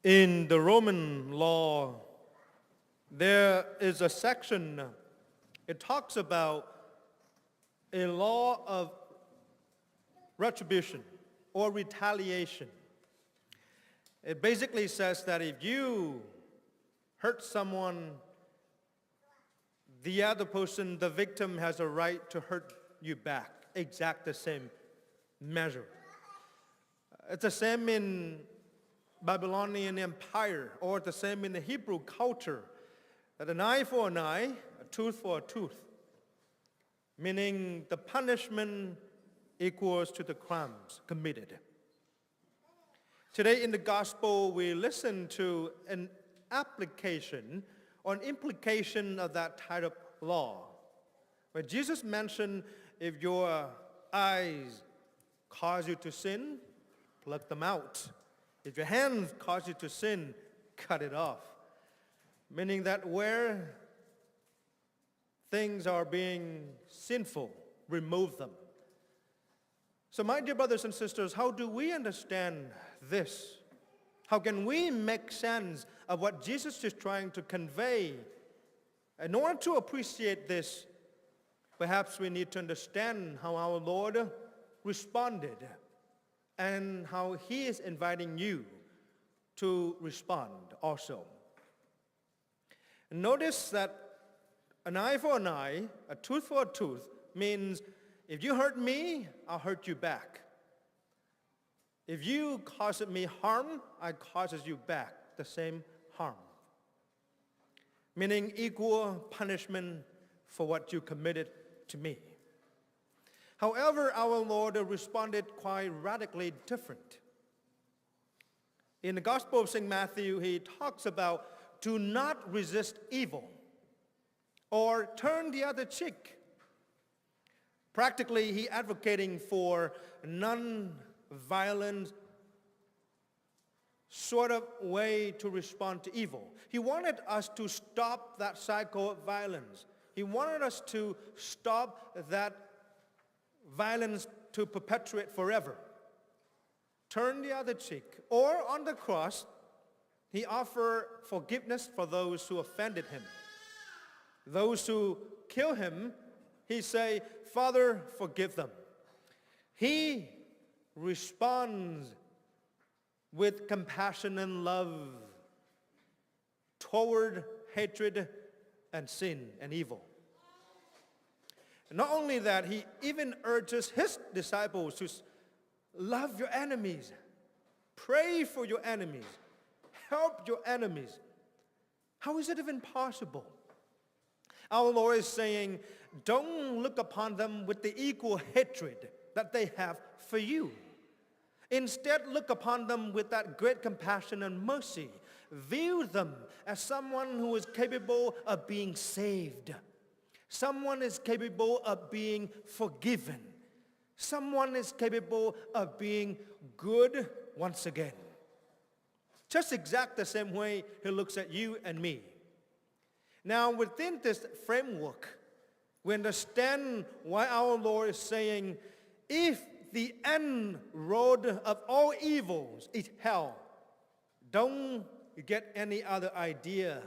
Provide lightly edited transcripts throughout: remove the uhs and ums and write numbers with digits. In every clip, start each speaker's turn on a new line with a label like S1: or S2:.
S1: In the Roman law, there is a section, it talks about a law of retribution or retaliation. It basically says that if you hurt someone, the other person, the victim, has a right to hurt you back, exact the same measure. It's the same in Babylonian Empire, or the same in the Hebrew culture, that an eye for an eye, a tooth for a tooth, meaning the punishment equals to the crimes committed. Today in the gospel, we listen to an application or an implication of that type of law, where Jesus mentioned, if your eyes cause you to sin, pluck them out. If your hands cause you to sin, cut it off. Meaning that where things are being sinful, remove them. So my dear brothers and sisters, how do we understand this? How can we make sense of what Jesus is trying to convey? In order to appreciate this, perhaps we need to understand how our Lord responded and how He is inviting you to respond also. Notice that an eye for an eye, a tooth for a tooth, means if you hurt me, I'll hurt you back. If you cause me harm, I causes you back the same harm. Meaning equal punishment for what you committed to me. However, our Lord responded quite radically different. In the Gospel of St. Matthew, He talks about do not resist evil or turn the other cheek. Practically, He advocating for non-violent sort of way to respond to evil. He wanted us to stop that cycle of violence. He wanted us to stop that violence to perpetuate forever. Turn the other cheek. Or on the cross, He offered forgiveness for those who offended Him. Those who kill Him, He say, Father, forgive them. He responds with compassion and love toward hatred and sin and evil. Not only that, He even urges His disciples to love your enemies, pray for your enemies, help your enemies. How is it even possible? Our Lord is saying, don't look upon them with the equal hatred that they have for you. Instead, look upon them with that great compassion and mercy. View them as someone who is capable of being saved. Someone is capable of being forgiven. Someone is capable of being good once again. Just exact the same way He looks at you and me. Now, within this framework, we understand why our Lord is saying, if the end road of all evils is hell, don't get any other idea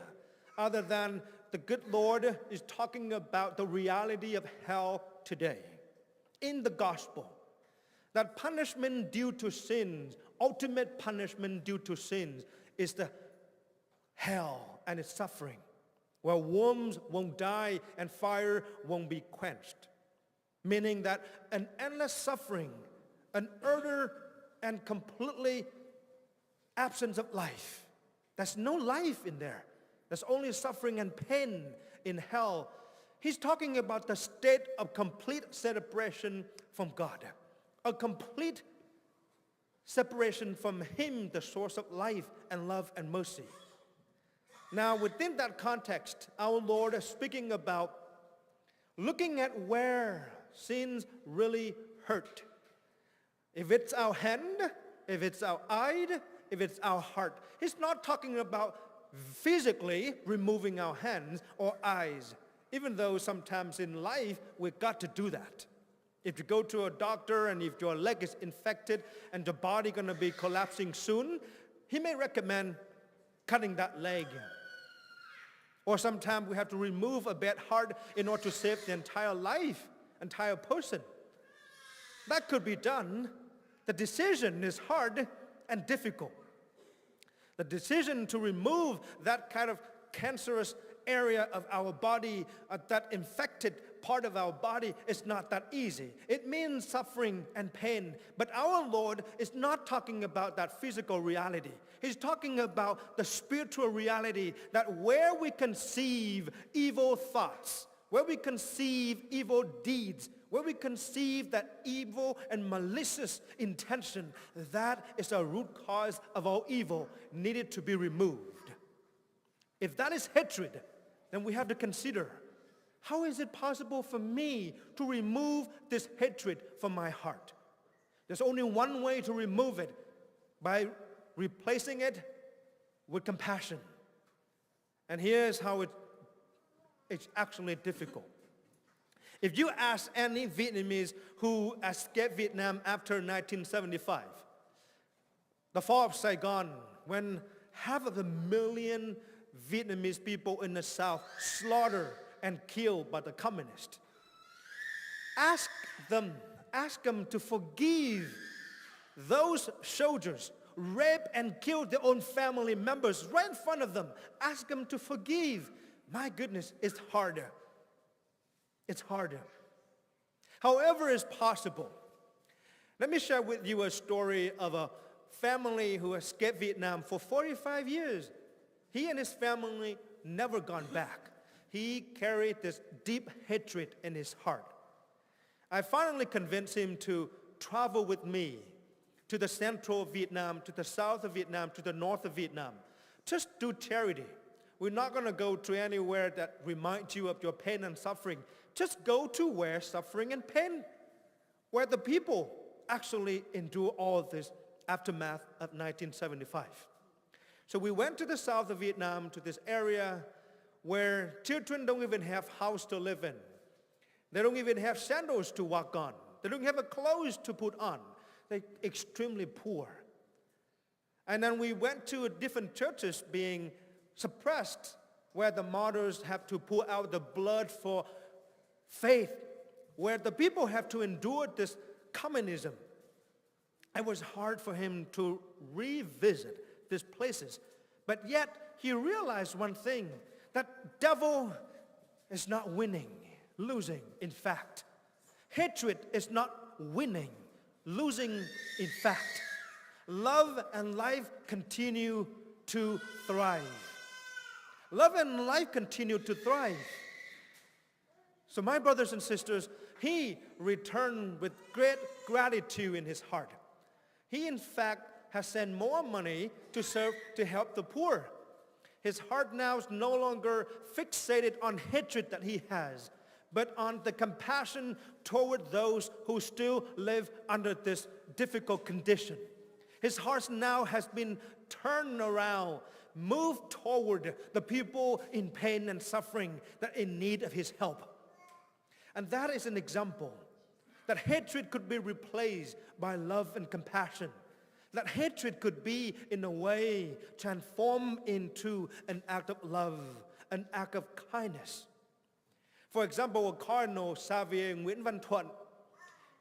S1: other than the good Lord is talking about the reality of hell today. In the gospel, that punishment due to sins, ultimate punishment due to sins, is the hell and its suffering, where worms won't die and fire won't be quenched. Meaning that an endless suffering, an utter and completely absence of life. There's no life in there. There's only suffering and pain in hell. He's talking about the state of complete separation from God. A complete separation from Him, the source of life and love and mercy. Now, within that context, our Lord is speaking about looking at where sins really hurt. If it's our hand, if it's our eye, if it's our heart. He's not talking about physically removing our hands or eyes, even though sometimes in life we've got to do that. If you go to a doctor and if your leg is infected and the body going to be collapsing soon, he may recommend cutting that leg. Or sometimes we have to remove a bad heart in order to save the entire life, entire person. That could be done. The decision is hard and difficult. The decision to remove that kind of cancerous area of our body, that infected part of our body, is not that easy. It means suffering and pain. But our Lord is not talking about that physical reality. He's talking about the spiritual reality, that where we conceive evil thoughts, where we conceive evil deeds, where we conceive that evil and malicious intention, that is a root cause of all evil needed to be removed. If that is hatred, then we have to consider, how is it possible for me to remove this hatred from my heart? There's only one way to remove it, by replacing it with compassion. And here's how it's actually difficult. If you ask any Vietnamese who escaped Vietnam after 1975, the fall of Saigon, when 500,000 Vietnamese people in the South slaughtered and killed by the communists, ask them to forgive those soldiers rape and kill their own family members right in front of them. Ask them to forgive. My goodness, it's harder. It's harder. However, it's possible. Let me share with you a story of a family who escaped Vietnam for 45 years. He and his family never gone back. He carried this deep hatred in his heart. I finally convinced him to travel with me to the central of Vietnam, to the south of Vietnam, to the north of Vietnam. Just do charity. We're not going to go to anywhere that reminds you of your pain and suffering. Just go to where suffering and pain, where the people actually endure all of this aftermath of 1975. So we went to the south of Vietnam, to this area where children don't even have house to live in. They don't even have sandals to walk on. They don't have clothes to put on. They're extremely poor. And then we went to different churches being suppressed, where the martyrs have to pour out the blood for faith, where the people have to endure this communism. It was hard for him to revisit these places. But yet he realized one thing, that devil is not winning, losing. In fact, hatred is not winning, losing. In fact, love and life continue to thrive. Love and life continue to thrive. So my brothers and sisters, he returned with great gratitude in his heart. He in fact has sent more money to serve, to help the poor. His heart now is no longer fixated on hatred that he has, but on the compassion toward those who still live under this difficult condition. His heart now has been turned around, moved toward the people in pain and suffering that are in need of his help. And that is an example that hatred could be replaced by love and compassion. That hatred could be, in a way, transformed into an act of love, an act of kindness. For example, Cardinal Xavier Nguyễn Văn Thuận,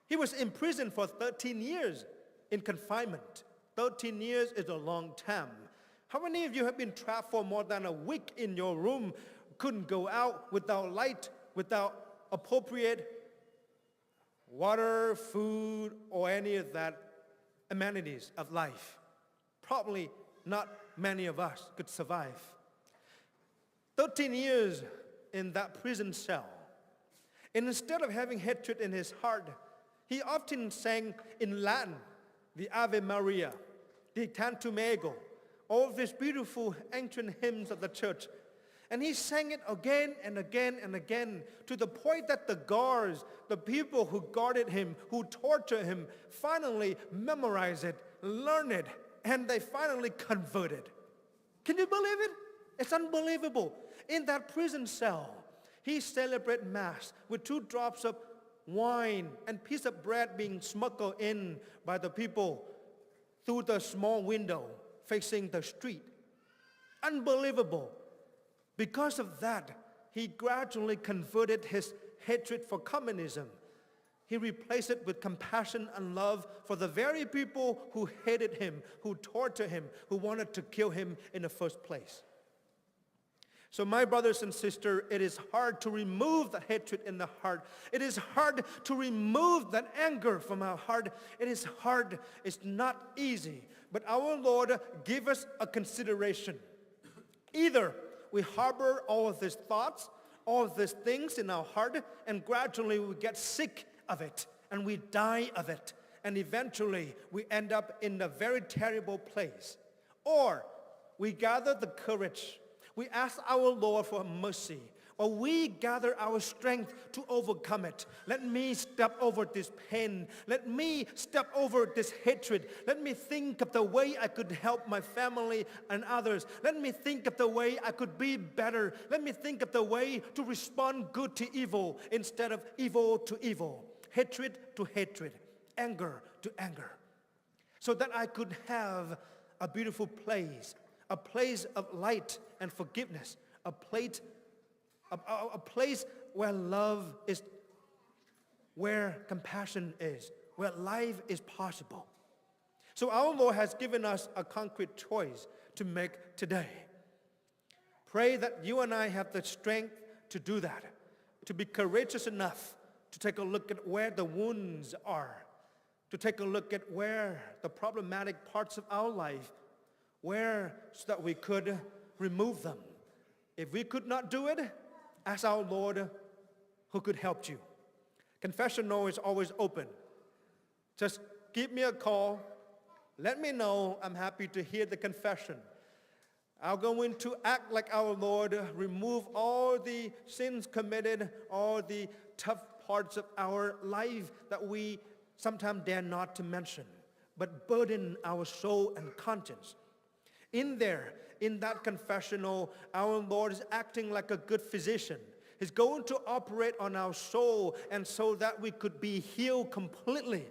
S1: he was imprisoned for 13 years in confinement. 13 years is a long time. How many of you have been trapped for more than a week in your room, couldn't go out without light, without appropriate water, food, or any of that amenities of life? Probably not many of us could survive. 13 years in that prison cell. And instead of having hatred in his heart, he often sang in Latin the Ave Maria, the Cantum Ego, all of these beautiful ancient hymns of the church. And he sang it again and again and again, to the point that the guards, the people who guarded him, who tortured him, finally memorized it, learned it, and they finally converted. Can you believe it? It's unbelievable. In that prison cell, he celebrated Mass with 2 drops of wine and piece of bread being smuggled in by the people through the small window facing the street. Unbelievable. Because of that, he gradually converted his hatred for communism. He replaced it with compassion and love for the very people who hated him, who tortured him, who wanted to kill him in the first place. So my brothers and sisters, it is hard to remove that hatred in the heart. It is hard to remove that anger from our heart. It is hard. It's not easy. But our Lord give us a consideration. Either we harbor all of these thoughts, all of these things in our heart, and gradually we get sick of it, and we die of it, and eventually we end up in a very terrible place. Or we gather the courage. We ask our Lord for mercy, or we gather our strength to overcome it. Let me step over this pain. Let me step over this hatred. Let me think of the way I could help my family and others. Let me think of the way I could be better. Let me think of the way to respond good to evil instead of evil to evil, hatred to hatred, anger to anger, so that I could have a beautiful place, a place of light and forgiveness, a place where love is, where compassion is, where life is possible. So our Lord has given us a concrete choice to make today. Pray that you and I have the strength to do that, to be courageous enough to take a look at where the wounds are, to take a look at where the problematic parts of our life, where so that we could remove them. If we could not do it, ask our Lord who could help you. Confessional is always open. Just give me a call. Let me know. I'm happy to hear the confession. I'm going to act like our Lord, remove all the sins committed, all the tough parts of our life that we sometimes dare not to mention, but burden our soul and conscience. In there, in that confessional, our Lord is acting like a good physician. He's going to operate on our soul, and so that we could be healed completely.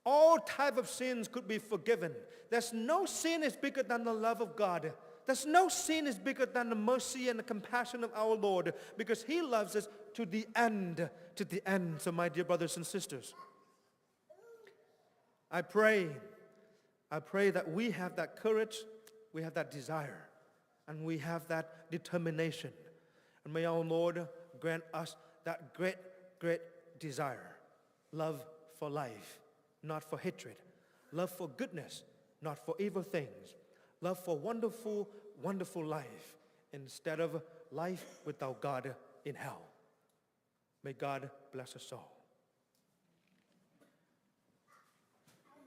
S1: All type of sins could be forgiven. There's no sin is bigger than the love of God. There's no sin is bigger than the mercy and the compassion of our Lord, because he loves us to the end, to the end. So my dear brothers and sisters, I pray that we have that courage, we have that desire, and we have that determination. And may our Lord grant us that great, great desire. Love for life, not for hatred. Love for goodness, not for evil things. Love for wonderful, wonderful life instead of life without God in hell. May God bless us all.